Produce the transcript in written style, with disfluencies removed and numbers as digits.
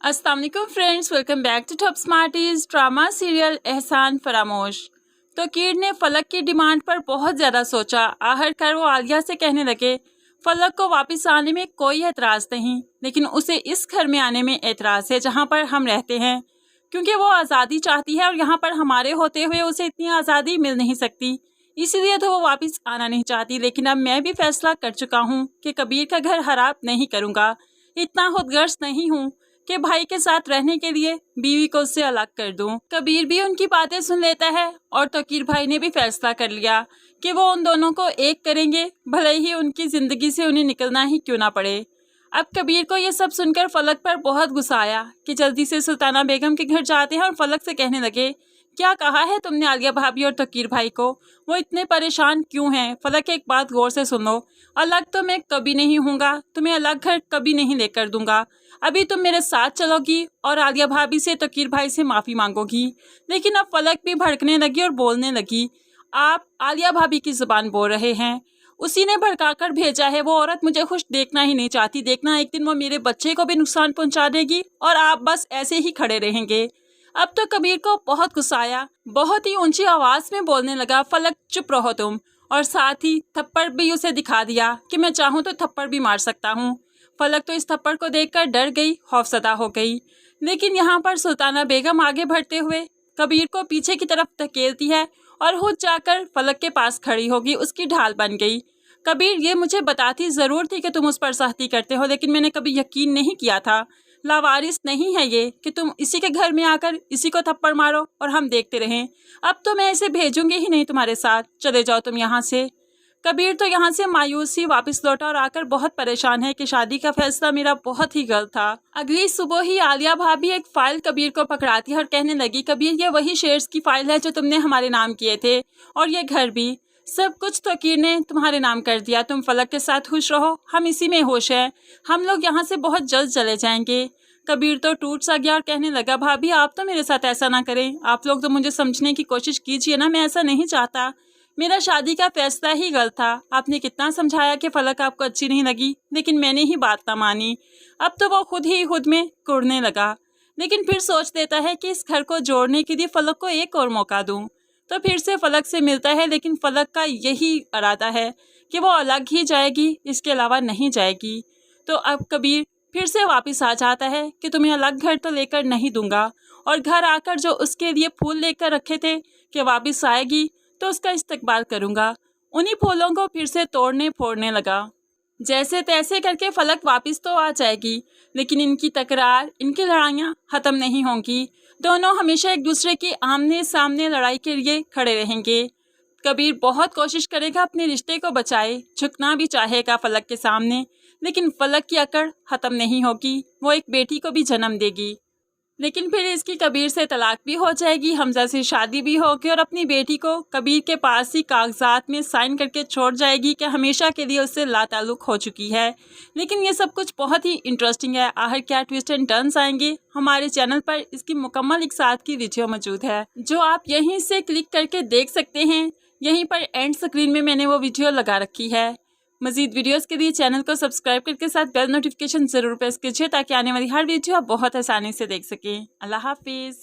अस्सलाम वालेकुम friends, welcome back to Top Smarties. Drama serial Ehsan Faramosh. तो कीर ने फलक की डिमांड पर बहुत ज़्यादा सोचा। आखिरकार वो आलिया से कहने लगे, फलक को वापस आने में कोई एतराज़ नहीं, लेकिन उसे इस घर में आने में एतराज़ है जहाँ पर हम रहते हैं, क्योंकि वो आज़ादी चाहती है और यहाँ पर हमारे होते हुए उसे इतनी आज़ादी मिल नहीं सकती, इसीलिए तो वो वापस आना नहीं चाहती। लेकिन अब मैं भी फैसला कर चुका हूँ कि कबीर का घर खराब नहीं करूँगा। इतना खुदगर्ज नहीं हूँ कि भाई के साथ रहने के लिए बीवी को उससे अलग कर दूं। कबीर भी उनकी बातें सुन लेता है और तकीर भाई ने भी फैसला कर लिया कि वो उन दोनों को एक करेंगे, भले ही उनकी ज़िंदगी से उन्हें निकलना ही क्यों ना पड़े। अब कबीर को ये सब सुनकर फलक पर बहुत गुस्सा आया कि जल्दी से सुल्ताना बेगम के घर जाते हैं और फलक से कहने लगे, क्या कहा है तुमने आलिया भाभी और तकीर भाई को? वो इतने परेशान क्यों हैं? फलक एक बात गौर से सुन लो, अलग तो मैं कभी नहीं हूँगा, तुम्हें अलग घर कभी नहीं लेकर दूंगा। अभी तुम मेरे साथ चलोगी और आलिया भाभी से तकीर भाई से माफ़ी मांगोगी। लेकिन अब फलक भी भड़कने लगी और बोलने लगी, आप आलिया भाभी की ज़ुबान बोल रहे हैं, उसी ने भड़काकर भेजा है। वो औरत मुझे खुश देखना ही नहीं चाहती। देखना एक दिन वो मेरे बच्चे को भी नुकसान पहुंचा देगी और आप बस ऐसे ही खड़े रहेंगे। अब तो कबीर को बहुत गुस्सा आया, बहुत ही ऊंची आवाज़ में बोलने लगा, फलक चुप रहो तुम। और साथ ही थप्पड़ भी उसे दिखा दिया कि मैं चाहूँ तो थप्पड़ भी मार सकता हूँ। फलक तो इस थप्पड़ को देखकर डर गई, खौफसदा हो गई। लेकिन यहाँ पर सुल्ताना बेगम आगे बढ़ते हुए कबीर को पीछे की तरफ धकेलती है और खुद जाकर फलक के पास खड़ी होगी, उसकी ढाल बन गई। कबीर, ये मुझे बताती ज़रूर थी कि तुम उस पर सख्ती करते हो, लेकिन मैंने कभी यकीन नहीं किया था। लावारिस नहीं है ये कि तुम इसी के घर में आकर इसी को थप्पड़ मारो और हम देखते रहें। अब तो मैं इसे भेजूंगी ही नहीं तुम्हारे साथ, चले जाओ तुम यहाँ से। कबीर तो यहाँ से मायूस ही वापस लौटा और आकर बहुत परेशान है कि शादी का फैसला मेरा बहुत ही गलत था। अगली सुबह ही आलिया भाभी एक फाइल कबीर को पकड़ाती है और कहने लगी, कबीर ये वही शेयर्स की फाइल है जो तुमने हमारे नाम किए थे, और ये घर भी, सब कुछ तकीर ने तुम्हारे नाम कर दिया। तुम फलक के साथ खुश रहो, हम इसी में होश है, हम लोग यहाँ से बहुत जल्द चले जाएंगे। कबीर तो टूट सा गया और कहने लगा, भाभी आप तो मेरे साथ ऐसा ना करें, आप लोग तो मुझे समझने की कोशिश कीजिए ना, मैं ऐसा नहीं चाहता, मेरा शादी का फैसला ही गलत था। आपने कितना समझाया कि फलक आपको अच्छी नहीं लगी, लेकिन मैंने ही बात ना मानी। अब तो वो खुद में कुड़ने लगा, लेकिन फिर सोच देता है कि इस घर को जोड़ने के लिए फलक को एक और मौका दूं। तो फिर से फलक से मिलता है, लेकिन फलक का यही इरादा है कि वो अलग ही जाएगी, इसके अलावा नहीं जाएगी। तो अब कबीर फिर से वापस आ जाता है कि तुम्हें अलग घर तो लेकर नहीं दूंगा, और घर आकर जो उसके लिए फूल लेकर रखे थे कि वापस आएगी तो उसका इस्तकबाल करूंगा, उन्हीं फूलों को फिर से तोड़ने फोड़ने लगा। जैसे तैसे करके फलक वापस तो आ जाएगी, लेकिन इनकी तकरार, इनकी लड़ाइयाँ ख़त्म नहीं होंगी। दोनों हमेशा एक दूसरे की आमने सामने लड़ाई के लिए खड़े रहेंगे। कबीर बहुत कोशिश करेगा अपने रिश्ते को बचाए, झुकना भी चाहेगा फलक के सामने, लेकिन फलक की अकड़ ख़त्म नहीं होगी। वो एक बेटी को भी जन्म देगी, लेकिन फिर इसकी कबीर से तलाक भी हो जाएगी, हमजा से शादी भी होगी और अपनी बेटी को कबीर के पास ही कागजात में साइन करके छोड़ जाएगी कि हमेशा के लिए उससे लाताल्लुक हो चुकी है। लेकिन ये सब कुछ बहुत ही इंटरेस्टिंग है, आखिर क्या ट्विस्ट एंड टर्न्स आएंगे। हमारे चैनल पर इसकी मुकम्मल एक साथ की वीडियो मौजूद है, जो आप यहीं से क्लिक करके देख सकते हैं। यहीं पर एंड स्क्रीन में मैंने वो वीडियो लगा रखी है। मज़ीद वीडियोस के लिए चैनल को सब्सक्राइब करके साथ बेल नोटिफिकेशन ज़रूर प्रेस कीजिए, ताकि आने वाली हर वीडियो आप बहुत आसानी से देख सकें। अल्लाह हाफिज़।